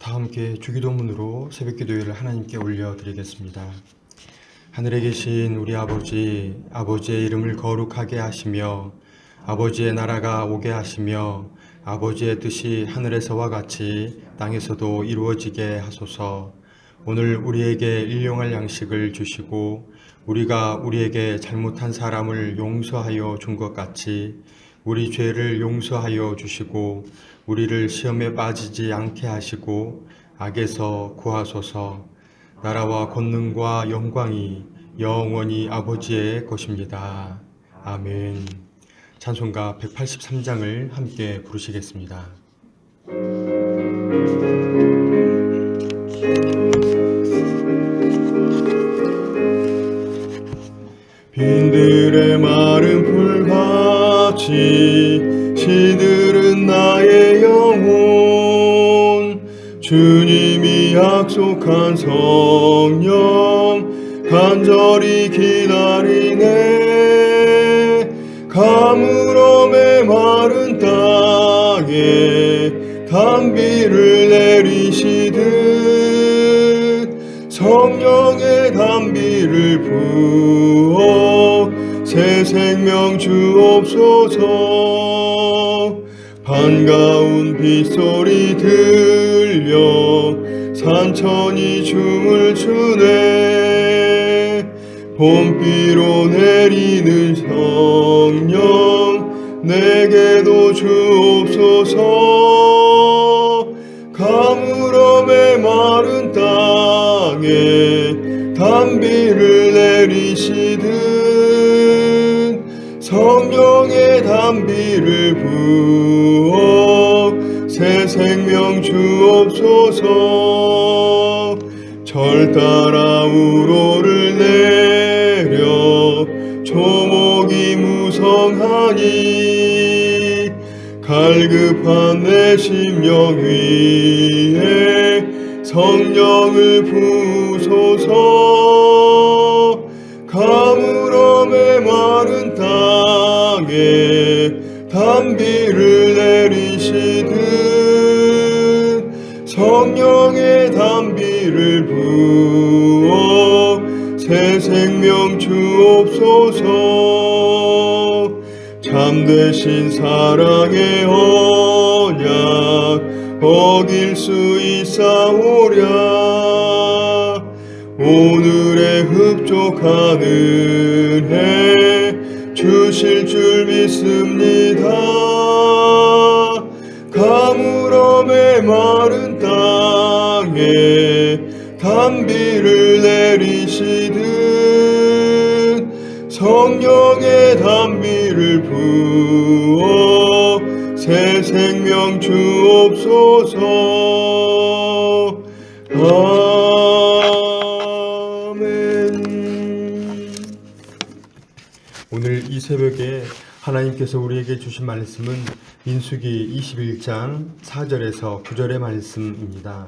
다 함께 주기도문으로 새벽기도회를 하나님께 올려드리겠습니다. 하늘에 계신 우리 아버지, 아버지의 이름을 거룩하게 하시며 아버지의 나라가 오게 하시며 아버지의 뜻이 하늘에서와 같이 땅에서도 이루어지게 하소서. 오늘 우리에게 일용할 양식을 주시고 우리가 우리에게 잘못한 사람을 용서하여 준 것 같이 우리 죄를 용서하여 주시고 우리를 시험에 빠지지 않게 하시고 악에서 구하소서. 나라와 권능과 영광이 영원히 아버지의 것입니다. 아멘. 찬송가 183장을 함께 부르시겠습니다. 빈들의 마른 풀같이 시들은 나의 영혼, 주님이 약속한 성령 간절히 기다리네. 가물어 메마른 땅에 단비를 내리시듯 성령의 단비를 부어 새 생명 주옵소서. 반가운 빗소리 들려 산천이 춤을 추네. 봄비로 내리는 성령 내게도 주옵소서. 가물어 메마른 땅에 단비를 내리시듯 성령의 단비를 부어 새 생명 주옵소서. 절 따라 우로를 내려 조목이 무성하니 갈급한 내 심령 위에 성령을 부소서. 가물어 메마른 땅에 단비를 내리시듯 성령의 단비를 부어 새 생명 주옵소서. 참되신 사랑의 언약 어길 수 있사오랴. 오늘의 흡족한 은혜 주실 줄 믿습니다. 가물어 메마른 땅에 단비를 내리시듯 성령의 단비를 부어 새 생명 주옵소서. 오늘 이 새벽에 하나님께서 우리에게 주신 말씀은 민수기 21장 4절에서 9절의 말씀입니다.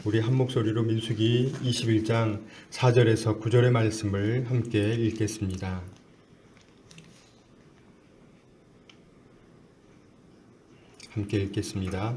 우리 한 목소리로 민수기 21장 4절에서 9절의 말씀을 함께 읽겠습니다. 함께 읽겠습니다.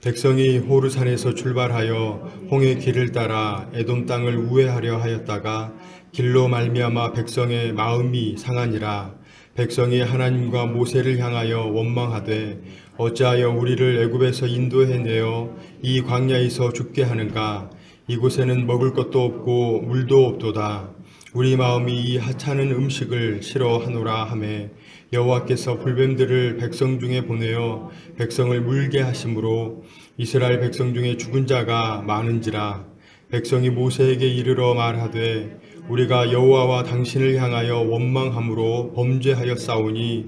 백성이 호르산에서 출발하여 홍해 길을 따라 에돔 땅을 우회하려 하였다가 길로 말미암아 백성의 마음이 상하니라. 백성이 하나님과 모세를 향하여 원망하되 어찌하여 우리를 애굽에서 인도해내어 이 광야에서 죽게 하는가. 이곳에는 먹을 것도 없고 물도 없도다. 우리 마음이 이 하찮은 음식을 싫어하노라 하매 여호와께서 불뱀들을 백성 중에 보내어 백성을 물게 하심으로 이스라엘 백성 중에 죽은 자가 많은지라. 백성이 모세에게 이르러 말하되 우리가 여호와와 당신을 향하여 원망함으로 범죄하였사오니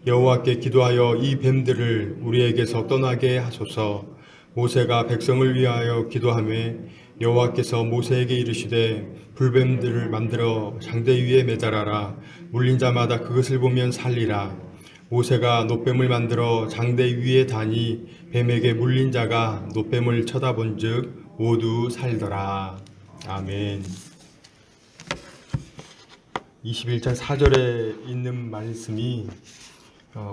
여호와께 기도하여 이 뱀들을 우리에게서 떠나게 하소서. 모세가 백성을 위하여 기도하매 여호와께서 모세에게 이르시되 불뱀들을 만들어 장대 위에 매달아라. 물린 자마다 그것을 보면 살리라. 모세가 놋뱀을 만들어 장대 위에 다니 뱀에게 물린 자가 놋뱀을 쳐다본즉 모두 살더라. 아멘. 21장 4절에 있는 말씀이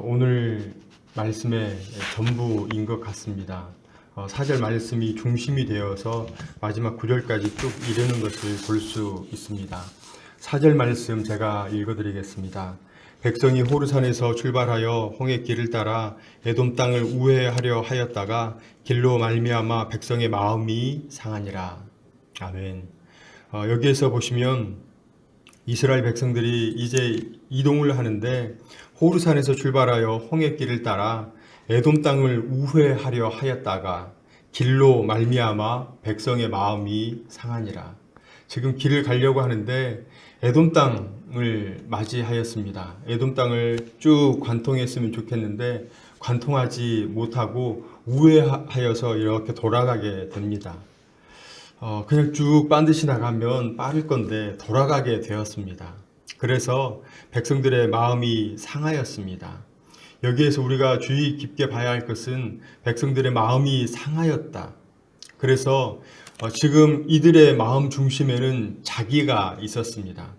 오늘 말씀의 전부인 것 같습니다. 4절 말씀이 중심이 되어서 마지막 9절까지 쭉 이르는 것을 볼 수 있습니다. 4절 말씀 제가 읽어드리겠습니다. 백성이 호르산에서 출발하여 홍해 길을 따라 에돔 땅을 우회하려 하였다가 길로 말미암아 백성의 마음이 상하니라. 아멘. 여기에서 보시면 이스라엘 백성들이 이제 이동을 하는데 호르산에서 출발하여 홍해 길을 따라 에돔 땅을 우회하려 하였다가 길로 말미암아 백성의 마음이 상하니라. 지금 길을 가려고 하는데 에돔 땅을 맞이하였습니다. 에돔 땅을 쭉 관통했으면 좋겠는데 관통하지 못하고 우회하여서 이렇게 돌아가게 됩니다. 그냥 쭉 반드시 나가면 빠를 건데 돌아가게 되었습니다. 그래서 백성들의 마음이 상하였습니다. 여기에서 우리가 주의 깊게 봐야 할 것은 백성들의 마음이 상하였다. 그래서 지금 이들의 마음 중심에는 자기가 있었습니다.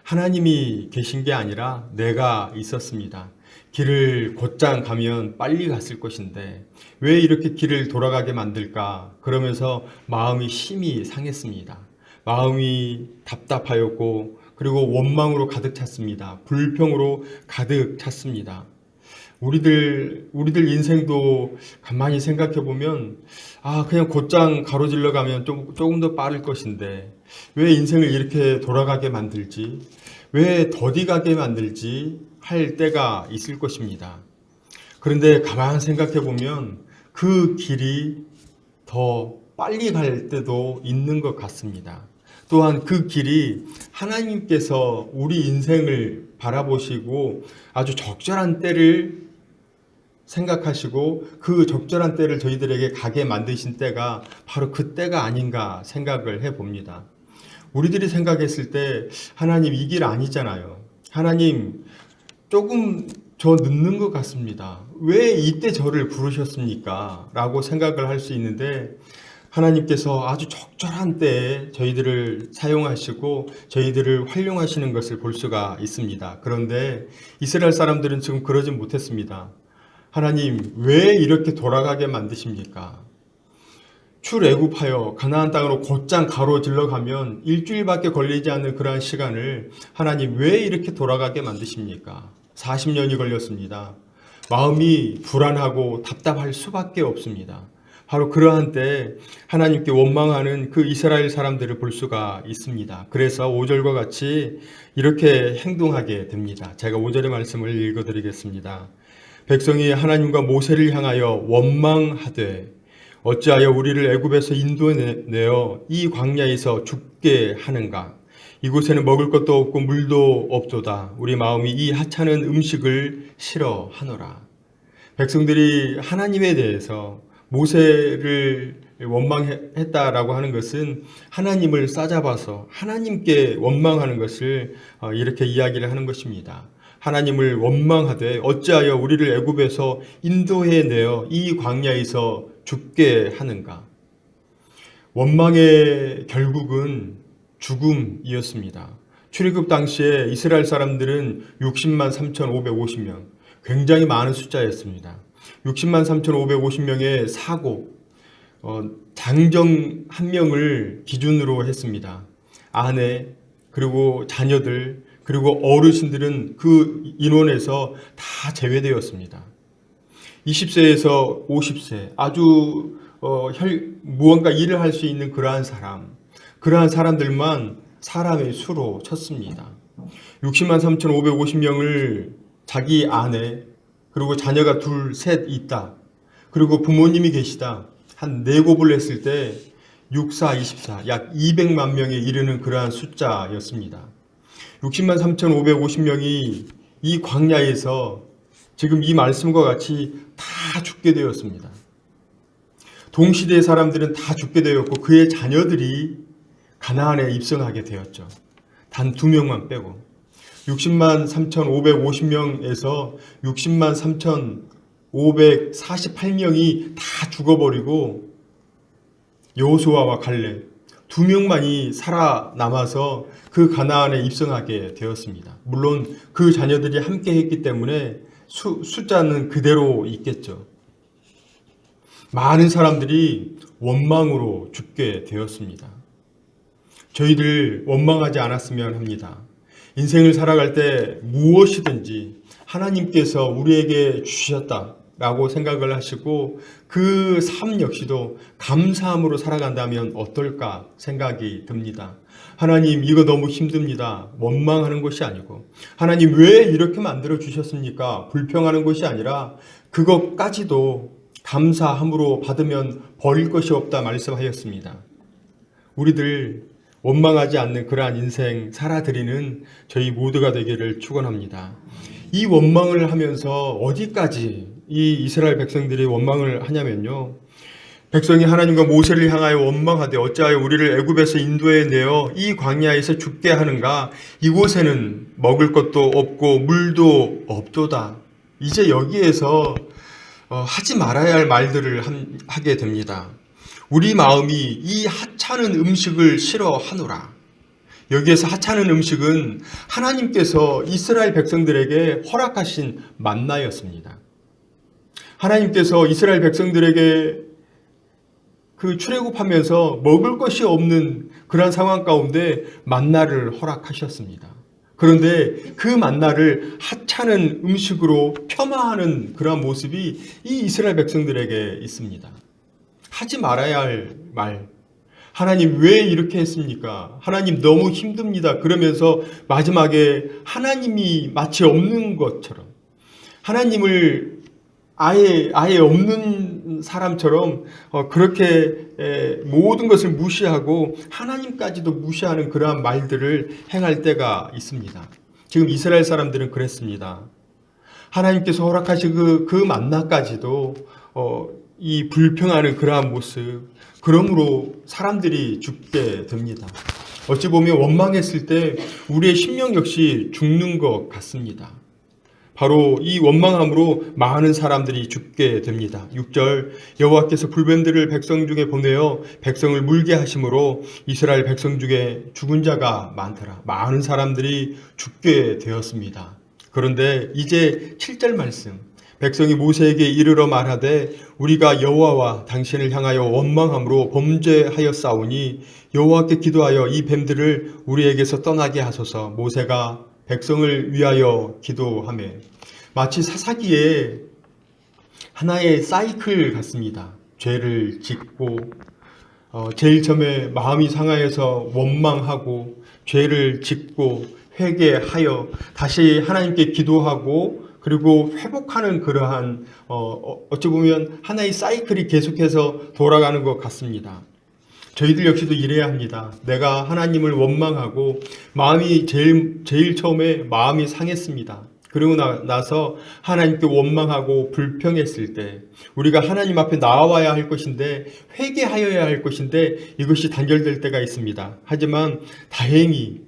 하나님이 계신 게 아니라 내가 있었습니다. 길을 곧장 가면 빨리 갔을 것인데 왜 이렇게 길을 돌아가게 만들까? 그러면서 마음이 심히 상했습니다. 마음이 답답하였고 그리고 원망으로 가득 찼습니다. 불평으로 가득 찼습니다. 우리들 인생도 가만히 생각해 보면 그냥 곧장 가로질러 가면 조금 더 빠를 것인데 왜 인생을 이렇게 돌아가게 만들지? 왜 더디 가게 만들지? 할 때가 있을 것입니다. 그런데 가만히 생각해 보면 그 길이 더 빨리 갈 때도 있는 것 같습니다. 또한 그 길이 하나님께서 우리 인생을 바라보시고 아주 적절한 때를 생각하시고 그 적절한 때를 저희들에게 가게 만드신 때가 바로 그 때가 아닌가 생각을 해봅니다. 우리들이 생각했을 때 하나님 이 길 아니잖아요. 하나님 조금 저 늦는 것 같습니다. 왜 이때 저를 부르셨습니까? 라고 생각을 할 수 있는데 하나님께서 아주 적절한 때에 저희들을 사용하시고 저희들을 활용하시는 것을 볼 수가 있습니다. 그런데 이스라엘 사람들은 지금 그러지 못했습니다. 하나님 왜 이렇게 돌아가게 만드십니까? 출애굽하여 가나안 땅으로 곧장 가로질러 가면 일주일밖에 걸리지 않는 그러한 시간을 하나님 왜 이렇게 돌아가게 만드십니까? 40년이 걸렸습니다. 마음이 불안하고 답답할 수밖에 없습니다. 바로 그러한 때 하나님께 원망하는 그 이스라엘 사람들을 볼 수가 있습니다. 그래서 5절과 같이 이렇게 행동하게 됩니다. 제가 5절의 말씀을 읽어드리겠습니다. 백성이 하나님과 모세를 향하여 원망하되 어찌하여 우리를 애굽에서 인도내어 이 광야에서 죽게 하는가? 이곳에는 먹을 것도 없고 물도 없도다. 우리 마음이 이 하찮은 음식을 싫어하노라. 백성들이 하나님에 대해서 모세를 원망했다라고 하는 것은 하나님을 싸잡아서 하나님께 원망하는 것을 이렇게 이야기를 하는 것입니다. 하나님을 원망하되 어찌하여 우리를 애굽에서 인도해내어 이 광야에서 죽게 하는가. 원망의 결국은 죽음이었습니다. 출애굽 당시에 이스라엘 사람들은 60만 3,550명, 굉장히 많은 숫자였습니다. 60만 3,550명의 사고, 장정 한 명을 기준으로 했습니다. 아내, 그리고 자녀들, 그리고 어르신들은 그 인원에서 다 제외되었습니다. 20세에서 50세, 아주 무언가 일을 할 수 있는 그러한 사람들만 사람의 수로 쳤습니다. 60만 3,550명을 자기 아내, 그리고 자녀가 둘, 셋 있다. 그리고 부모님이 계시다. 한 4곱을 했을 때 6, 4, 24, 약 200만 명에 이르는 그러한 숫자였습니다. 60만 3,550명이 이 광야에서 지금 이 말씀과 같이 다 죽게 되었습니다. 동시대의 사람들은 다 죽게 되었고 그의 자녀들이 가나안에 입성하게 되었죠. 단 2명만 빼고 60만 3,550명에서 60만 3,548명이 다 죽어버리고 여호수아와 갈렙 2명만이 살아남아서 그 가나안에 입성하게 되었습니다. 물론 그 자녀들이 함께 했기 때문에 숫자는 그대로 있겠죠. 많은 사람들이 원망으로 죽게 되었습니다. 저희들 원망하지 않았으면 합니다. 인생을 살아갈 때 무엇이든지 하나님께서 우리에게 주셨다라고 생각을 하시고 그 삶 역시도 감사함으로 살아간다면 어떨까 생각이 듭니다. 하나님, 이거 너무 힘듭니다. 원망하는 것이 아니고, 하나님 왜 이렇게 만들어 주셨습니까? 불평하는 것이 아니라 그것까지도 감사함으로 받으면 버릴 것이 없다 말씀하였습니다. 우리들 원망하지 않는 그러한 인생 살아드리는 저희 모두가 되기를 축원합니다. 이 원망을 하면서 어디까지 이 이스라엘 백성들이 원망을 하냐면요, 백성이 하나님과 모세를 향하여 원망하되 어찌하여 우리를 애굽에서 인도해 내어 이 광야에서 죽게 하는가? 이곳에는 먹을 것도 없고 물도 없도다. 이제 여기에서 하지 말아야 할 말들을 하게 됩니다. 우리 마음이 이 하찮은 음식을 싫어하노라. 여기에서 하찮은 음식은 하나님께서 이스라엘 백성들에게 허락하신 만나였습니다. 하나님께서 이스라엘 백성들에게 그 출애굽하면서 먹을 것이 없는 그런 상황 가운데 만나를 허락하셨습니다. 그런데 그 만나를 하찮은 음식으로 폄하하는 그런 모습이 이 이스라엘 백성들에게 있습니다. 하지 말아야 할 말. 하나님 왜 이렇게 했습니까? 하나님 너무 힘듭니다. 그러면서 마지막에 하나님이 마치 없는 것처럼, 하나님을 아예 없는 사람처럼 그렇게 모든 것을 무시하고 하나님까지도 무시하는 그러한 말들을 행할 때가 있습니다. 지금 이스라엘 사람들은 그랬습니다. 하나님께서 허락하신 그 만나까지도 이 불평하는 그러한 모습, 그러므로 사람들이 죽게 됩니다. 어찌 보면 원망했을 때 우리의 심령 역시 죽는 것 같습니다. 바로 이 원망함으로 많은 사람들이 죽게 됩니다. 6절, 여호와께서 불뱀들을 백성 중에 보내어 백성을 물게 하심으로 이스라엘 백성 중에 죽은 자가 많더라. 많은 사람들이 죽게 되었습니다. 그런데 이제 7절 말씀, 백성이 모세에게 이르러 말하되 우리가 여호와와 당신을 향하여 원망함으로 범죄하였사오니 여호와께 기도하여 이 뱀들을 우리에게서 떠나게 하소서. 모세가 백성을 위하여 기도하매, 마치 사사기의 하나의 사이클 같습니다. 죄를 짓고 제일 처음에 마음이 상하여서 원망하고 죄를 짓고 회개하여 다시 하나님께 기도하고 그리고 회복하는 그러한 어찌 보면 하나의 사이클이 계속해서 돌아가는 것 같습니다. 저희들 역시도 이래야 합니다. 내가 하나님을 원망하고 마음이 제일 처음에 마음이 상했습니다. 그리고 나서 하나님께 원망하고 불평했을 때 우리가 하나님 앞에 나와야 할 것인데, 회개하여야 할 것인데 이것이 단절될 때가 있습니다. 하지만 다행히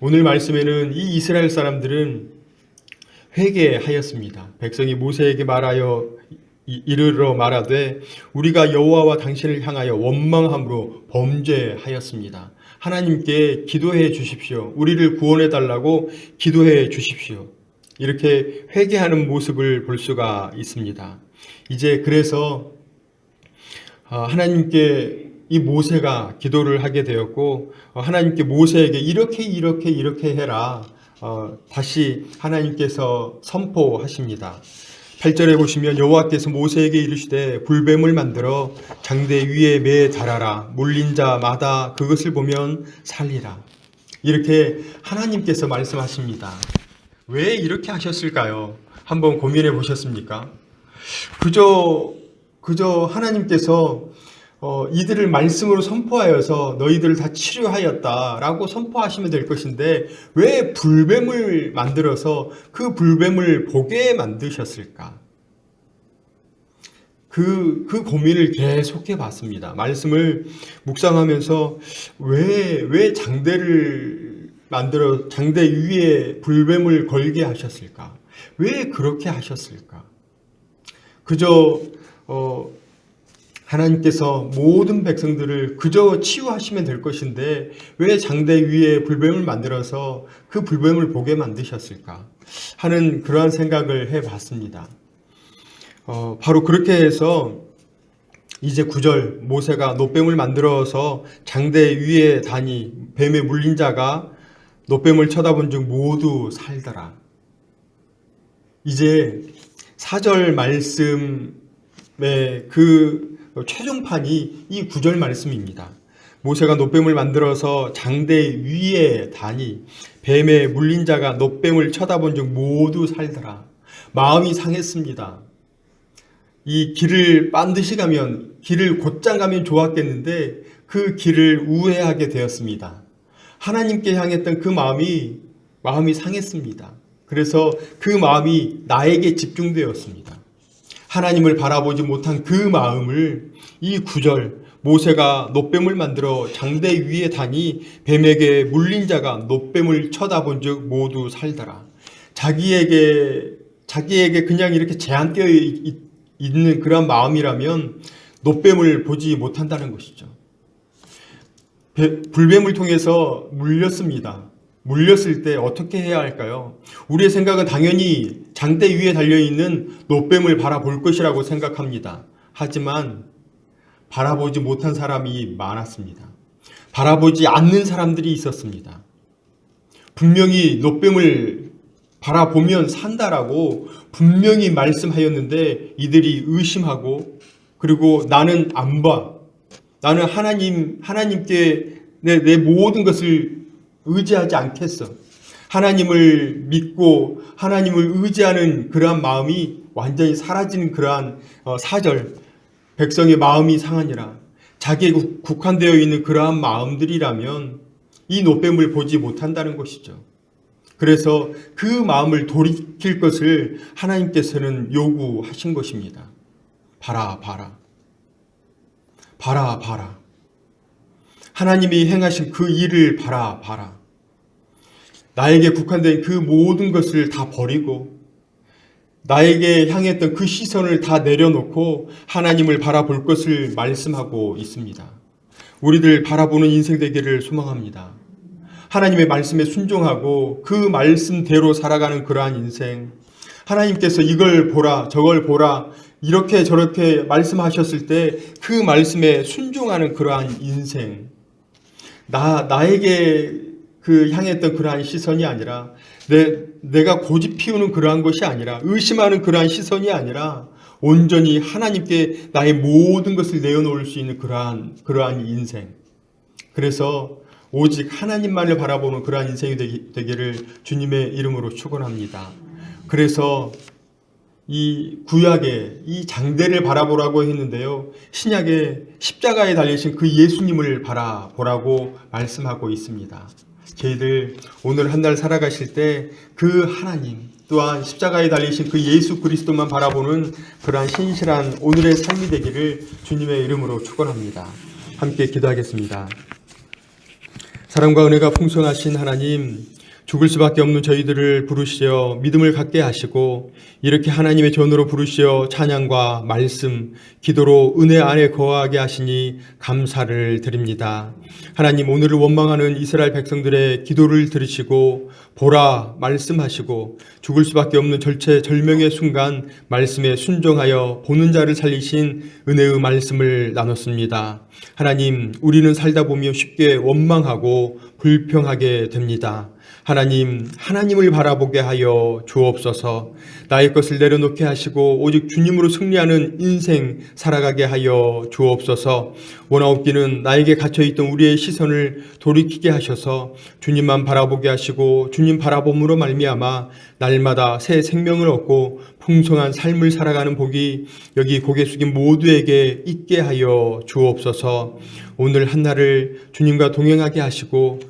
오늘 말씀에는 이 이스라엘 사람들은 회개하였습니다. 백성이 모세에게 말하여 이르러 말하되 우리가 여호와와 당신을 향하여 원망함으로 범죄하였습니다. 하나님께 기도해 주십시오. 우리를 구원해 달라고 기도해 주십시오. 이렇게 회개하는 모습을 볼 수가 있습니다. 이제 그래서 하나님께 이 모세가 기도를 하게 되었고, 하나님께 모세에게 이렇게 해라. 다시 하나님께서 선포하십니다. 8절에 보시면 여호와께서 모세에게 이르시되 불뱀을 만들어 장대 위에 매 달아라. 물린 자마다 그것을 보면 살리라. 이렇게 하나님께서 말씀하십니다. 왜 이렇게 하셨을까요? 한번 고민해 보셨습니까? 그저 하나님께서 이들을 말씀으로 선포하여서 너희들을 다 치료하였다라고 선포하시면 될 것인데 왜 불뱀을 만들어서 그 불뱀을 보게 만드셨을까? 그 고민을 계속해 봤습니다. 말씀을 묵상하면서 왜 장대를 만들어 장대 위에 불뱀을 걸게 하셨을까? 왜 그렇게 하셨을까? 그저 하나님께서 모든 백성들을 그저 치유하시면 될 것인데 왜 장대 위에 불뱀을 만들어서 그 불뱀을 보게 만드셨을까 하는 그러한 생각을 해봤습니다. 바로 그렇게 해서 이제 9절 모세가 놋뱀을 만들어서 장대 위에 다니 뱀에 물린 자가 놋뱀을 쳐다본 즉 모두 살더라. 이제 4절 말씀의 그 최종판이 이 9절 말씀입니다. 모세가 놋뱀을 만들어서 장대 위에 다니 뱀에 물린 자가 놋뱀을 쳐다본 즉 모두 살더라. 마음이 상했습니다. 이 길을 반드시 가면, 길을 곧장 가면 좋았겠는데 그 길을 우회하게 되었습니다. 하나님께 향했던 그 마음이 상했습니다. 그래서 그 마음이 나에게 집중되었습니다. 하나님을 바라보지 못한 그 마음을 이 9절 모세가 놋뱀을 만들어 장대 위에 다니 뱀에게 물린 자가 놋뱀을 쳐다본 즉 모두 살더라. 자기에게 그냥 이렇게 제한되어 있는 그런 마음이라면 놋뱀을 보지 못한다는 것이죠. 불뱀을 통해서 물렸습니다. 물렸을 때 어떻게 해야 할까요? 우리의 생각은 당연히 장대 위에 달려있는 놋뱀을 바라볼 것이라고 생각합니다. 하지만 바라보지 못한 사람이 많았습니다. 바라보지 않는 사람들이 있었습니다. 분명히 놋뱀을 바라보면 산다라고 분명히 말씀하였는데 이들이 의심하고, 그리고 나는 안 봐. 나는 하나님께 내 모든 것을 의지하지 않겠어. 하나님을 믿고 하나님을 의지하는 그러한 마음이 완전히 사라지는 그러한 4절 백성의 마음이 상하니라. 자기에 국한되어 있는 그러한 마음들이라면 이 놋뱀을 보지 못한다는 것이죠. 그래서 그 마음을 돌이킬 것을 하나님께서는 요구하신 것입니다. 봐라. 하나님이 행하신 그 일을 봐라. 나에게 국한된 그 모든 것을 다 버리고 나에게 향했던 그 시선을 다 내려놓고 하나님을 바라볼 것을 말씀하고 있습니다. 우리들 바라보는 인생 되기를 소망합니다. 하나님의 말씀에 순종하고 그 말씀대로 살아가는 그러한 인생, 하나님께서 이걸 보라 저걸 보라 이렇게 저렇게 말씀하셨을 때 그 말씀에 순종하는 그러한 인생, 나에게 그 향했던 그러한 시선이 아니라 내가 고집 피우는 그러한 것이 아니라 의심하는 그러한 시선이 아니라 온전히 하나님께 나의 모든 것을 내어놓을 수 있는 그러한 인생. 그래서 오직 하나님만을 바라보는 그러한 인생이 되기를 주님의 이름으로 축원합니다. 그래서 이 구약에 이 장대를 바라보라고 했는데요, 신약에 십자가에 달리신 그 예수님을 바라보라고 말씀하고 있습니다. 저희들 오늘 한 달 살아가실 때 그 하나님 또한 십자가에 달리신 그 예수 그리스도만 바라보는 그러한 신실한 오늘의 삶이 되기를 주님의 이름으로 축원합니다. 함께 기도하겠습니다. 사랑과 은혜가 풍성하신 하나님, 죽을 수밖에 없는 저희들을 부르시어 믿음을 갖게 하시고 이렇게 하나님의 전으로 부르시어 찬양과 말씀, 기도로 은혜 안에 거하게 하시니 감사를 드립니다. 하나님, 오늘을 원망하는 이스라엘 백성들의 기도를 들으시고 보라 말씀하시고 죽을 수밖에 없는 절체절명의 순간 말씀에 순종하여 보는 자를 살리신 은혜의 말씀을 나눴습니다. 하나님, 우리는 살다 보면 쉽게 원망하고 불평하게 됩니다. 하나님을 바라보게 하여 주옵소서. 나의 것을 내려놓게 하시고 오직 주님으로 승리하는 인생 살아가게 하여 주옵소서. 원하옵기는 나에게 갇혀있던 우리의 시선을 돌이키게 하셔서 주님만 바라보게 하시고 주님 바라봄으로 말미암아 날마다 새 생명을 얻고 풍성한 삶을 살아가는 복이 여기 고개 숙인 모두에게 있게 하여 주옵소서. 오늘 한날을 주님과 동행하게 하시고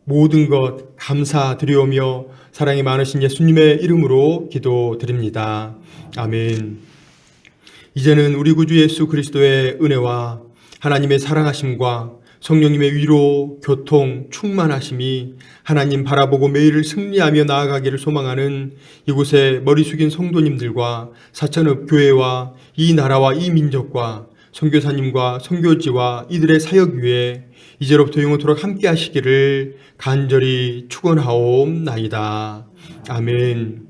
모든 것 감사드리오며 사랑이 많으신 예수님의 이름으로 기도드립니다. 아멘. 이제는 우리 구주 예수 그리스도의 은혜와 하나님의 사랑하심과 성령님의 위로, 교통, 충만하심이 하나님 바라보고 매일을 승리하며 나아가기를 소망하는 이곳의 머리 숙인 성도님들과 사천읍 교회와 이 나라와 이 민족과 선교사님과 선교지와 이들의 사역 위에 이제로부터 영원토록 함께 하시기를 간절히 축원하옵나이다. 아멘.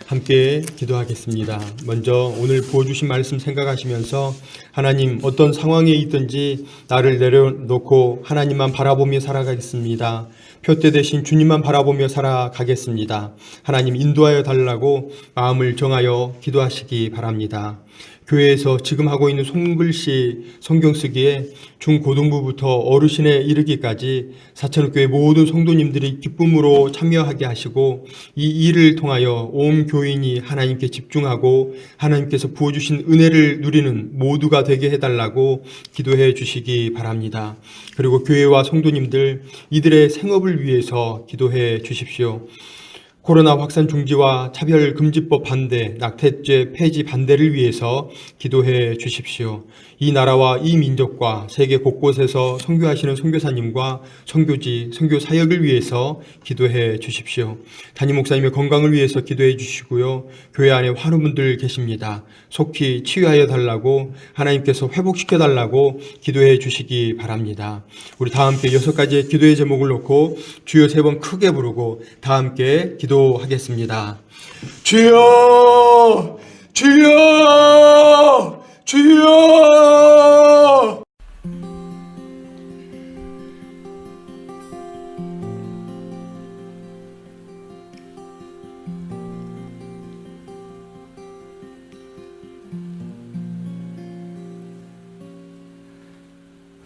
함께 기도하겠습니다. 먼저 오늘 부어주신 말씀 생각하시면서 하나님 어떤 상황에 있든지 나를 내려놓고 하나님만 바라보며 살아가겠습니다. 표대 대신 주님만 바라보며 살아가겠습니다. 하나님 인도하여 달라고 마음을 정하여 기도하시기 바랍니다. 교회에서 지금 하고 있는 손글씨 성경 쓰기에 중고등부부터 어르신에 이르기까지 사천교회 모든 성도님들이 기쁨으로 참여하게 하시고 이 일을 통하여 온 교인이 하나님께 집중하고 하나님께서 부어주신 은혜를 누리는 모두가 되게 해달라고 기도해 주시기 바랍니다. 그리고 교회와 성도님들 이들의 생업을 위해서 기도해 주십시오. 코로나 확산 중지와 차별금지법 반대, 낙태죄 폐지 반대를 위해서 기도해 주십시오. 이 나라와 이 민족과 세계 곳곳에서 선교하시는 선교사님과 선교지, 선교 사역을 위해서 기도해 주십시오. 담임 목사님의 건강을 위해서 기도해 주시고요. 교회 안에 환우분들 계십니다. 속히 치유하여 달라고 하나님께서 회복시켜 달라고 기도해 주시기 바랍니다. 우리 다 함께 6가지의 기도의 제목을 놓고 주여 3번 크게 부르고 다 함께 기도하겠습니다. 주여! 주여! 주여!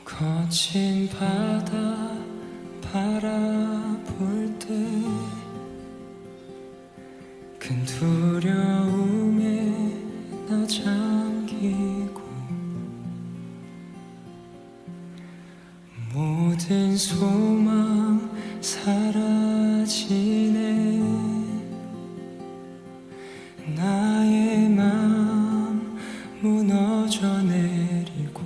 거친 바다 바라볼 때 큰 두려움에 나 잠기고 모든 소망 사라지네. 나의 맘 무너져 내리고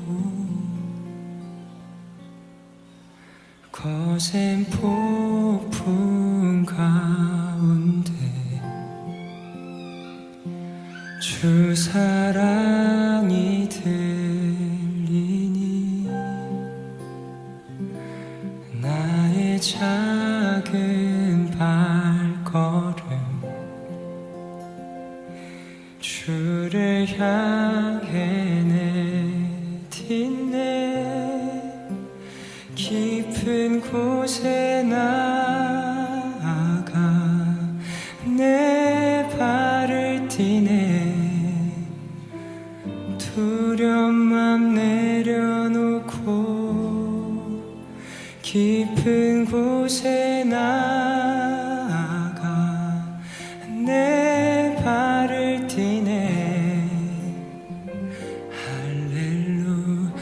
거센 폭풍 가운데 주 사랑이 들리니 나의 작은 발걸음 주를 향해 내딛네. 깊은 곳에 나아가 내 발을 띠네. 두려움만 내려놓고 깊은 곳에 나아가 내 발을 띠네. 할렐루야.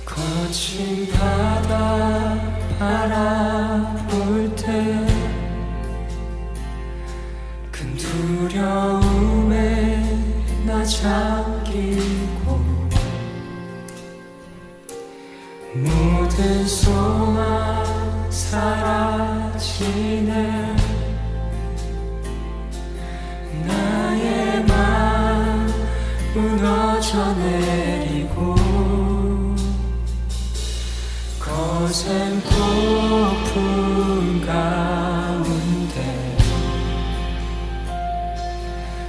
거친 바다 바라볼 때 큰 두려움에 나 잠기고 모든 소망 사라지네. 나의 맘 무너져 내리고 거센 폭풍 가운데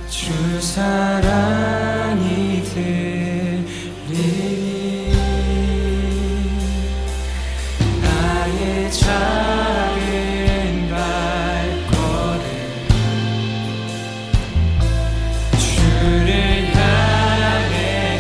주 사랑이 들리니 나의 작은 발걸음 주를 향해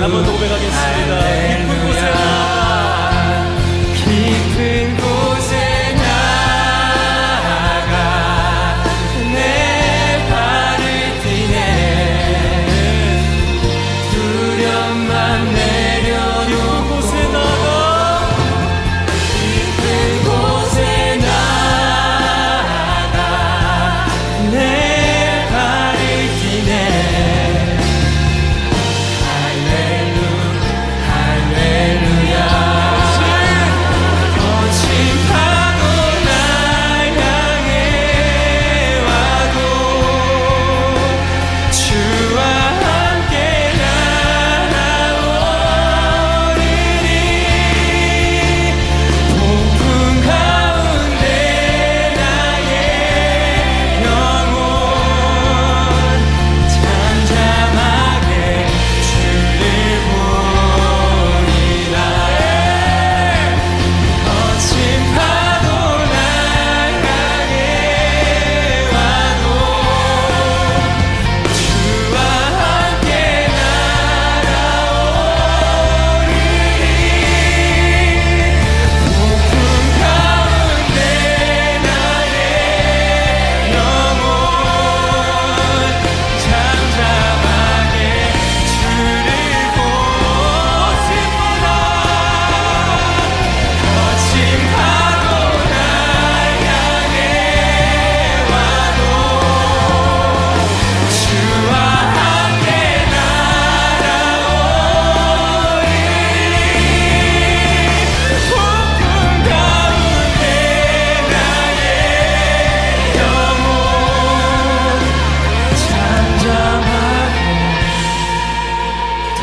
한 번 더 고백하겠습니다. 깊은 곳에 나아가 내 발을 뛰네 두려움만 내려놓고 곳에 나가 깊은 곳에 나아가 내 발을 뛰네 할렐루야 거친 파도 날 향해 와도 주와 함께 날아오르니 폭풍 가운데 나의 영혼 잠잠하게 주를 보리라 거친 파도 날 향해 와도 주와 함께 날아오르니 폭풍 가운데 나의 영혼 잠잠하게 주를 보시보라 거친 파도 날 향해 와도 주와 함께 날아오르니 폭풍 가운데 나의 영혼 잠잠하게 더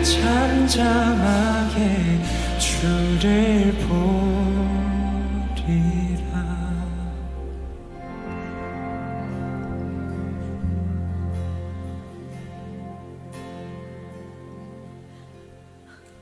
잠잠하게 주를 보